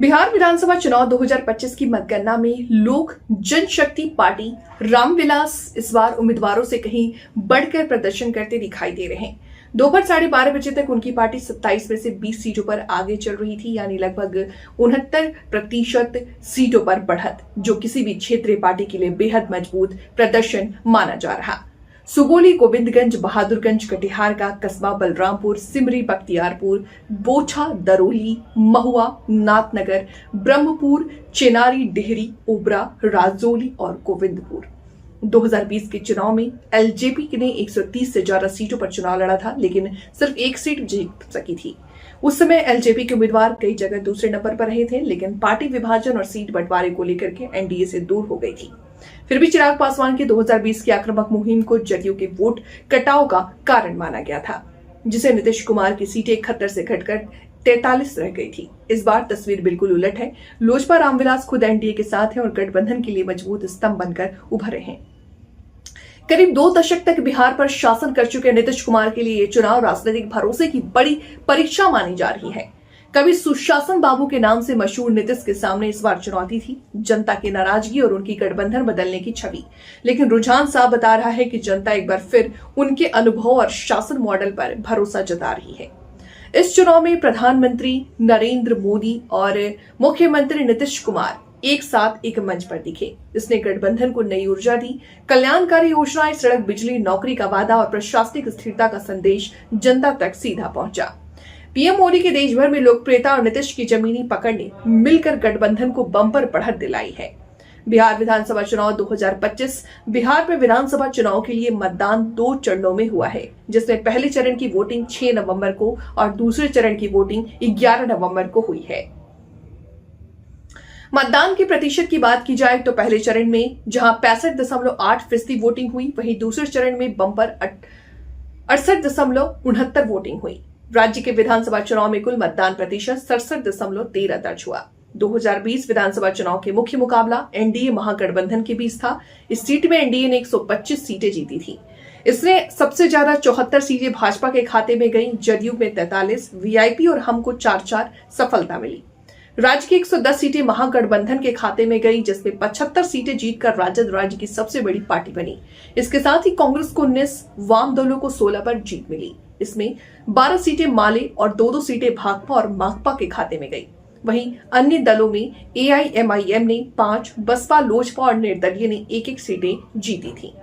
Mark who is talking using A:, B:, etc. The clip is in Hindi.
A: बिहार विधानसभा चुनाव 2025 की मतगणना में लोक जनशक्ति पार्टी रामविलास इस बार उम्मीदवारों से कहीं बढ़कर प्रदर्शन करते दिखाई दे रहे हैं। दोपहर 12:30 तक उनकी पार्टी 27 में से 20 सीटों पर आगे चल रही थी, यानी लगभग 69% सीटों पर बढ़त, जो किसी भी क्षेत्रीय पार्टी के लिए बेहद मजबूत प्रदर्शन माना जा रहा। सुगोली, गोविंदगंज, बहादुरगंज, कटिहार का कस्बा, बलरामपुर, सिमरी, बख्तियारपुर, बोछा, दरोली, महुआ, नाथनगर, ब्रह्मपुर, चेनारी, डेहरी, ओबरा, राजौली और गोविंदपुर। 2020 के चुनाव में एलजेपी ने 130 से ज्यादा सीटों पर चुनाव लड़ा था, लेकिन सिर्फ एक सीट जीत सकी थी। उस समय एलजेपी के उम्मीदवार कई जगह दूसरे नंबर पर रहे थे, लेकिन पार्टी विभाजन और सीट बंटवारे को लेकर के एनडीए से दूर हो गई थी। फिर भी चिराग पासवान की 2020 की आक्रामक मुहिम को जदयू के वोट कटाव का कारण माना गया था, जिसे नीतीश कुमार की सीटें 71 से घटकर 43 रह गई थी। इस बार तस्वीर बिल्कुल उलट है। लोजपा रामविलास खुद एनडीए के साथ है और गठबंधन के लिए मजबूत स्तंभ बनकर उभरे हैं। करीब 2 दशक तक बिहार पर शासन कर चुके नीतीश कुमार के लिए ये चुनाव राजनीतिक भरोसे की बड़ी परीक्षा मानी जा रही है। कभी सुशासन बाबू के नाम से मशहूर नीतीश के सामने इस बार चुनौती थी, जनता की नाराजगी और उनकी गठबंधन बदलने की छवि। लेकिन रुझान साफ बता रहा है कि जनता एक बार फिर उनके अनुभव और शासन मॉडल पर भरोसा जता रही है। इस चुनाव में प्रधानमंत्री नरेंद्र मोदी और मुख्यमंत्री नीतीश कुमार एक साथ एक मंच पर दिखे। इसने गठबंधन को नई ऊर्जा दी। कल्याणकारी योजनाएं, सड़क, बिजली, नौकरी का वादा और प्रशासनिक स्थिरता का संदेश जनता तक सीधा पहुंचा। पीएम मोदी के देश भर में लोकप्रियता और नीतीश की जमीनी पकड़ ने मिलकर गठबंधन को बम्पर बढ़त दिलाई है। बिहार विधानसभा चुनाव 2025 बिहार में विधानसभा चुनाव के लिए मतदान 2 चरणों में हुआ है, जिसमें पहले चरण की वोटिंग 6 नवंबर को और दूसरे चरण की वोटिंग 11 नवंबर को हुई है। मतदान के प्रतिशत की बात की जाए तो पहले चरण में जहां 65.8% वोटिंग हुई, वहीं दूसरे चरण में बम्पर 68.69 वोटिंग हुई। राज्य के विधानसभा चुनाव में कुल मतदान प्रतिशत 67.13 दर्ज हुआ। 2020 विधानसभा चुनाव के मुख्य मुकाबला एनडीए महागठबंधन के बीच था। इस सीट में एनडीए ने 125 सीटें जीती थी। इसने सबसे ज्यादा 74 सीटें भाजपा के खाते में गईं, जदयू में 43, वीआईपी और हम को 4-4 सफलता मिली। राज्य की 110 सीटें महागठबंधन के खाते में गई, जिसमें 75 सीटें जीतकर राजद राज्य की सबसे बड़ी पार्टी बनी। इसके साथ ही कांग्रेस को 19, वाम दलों को 16 पर जीत मिली। इसमें 12 सीटें माले और 2-2 सीटें भाकपा और माकपा के खाते में गई। वहीं अन्य दलों में एआईएमआईएम ने 5, बसपा, लोजपा और निर्दलीय ने 1-1 सीटें जीती थी।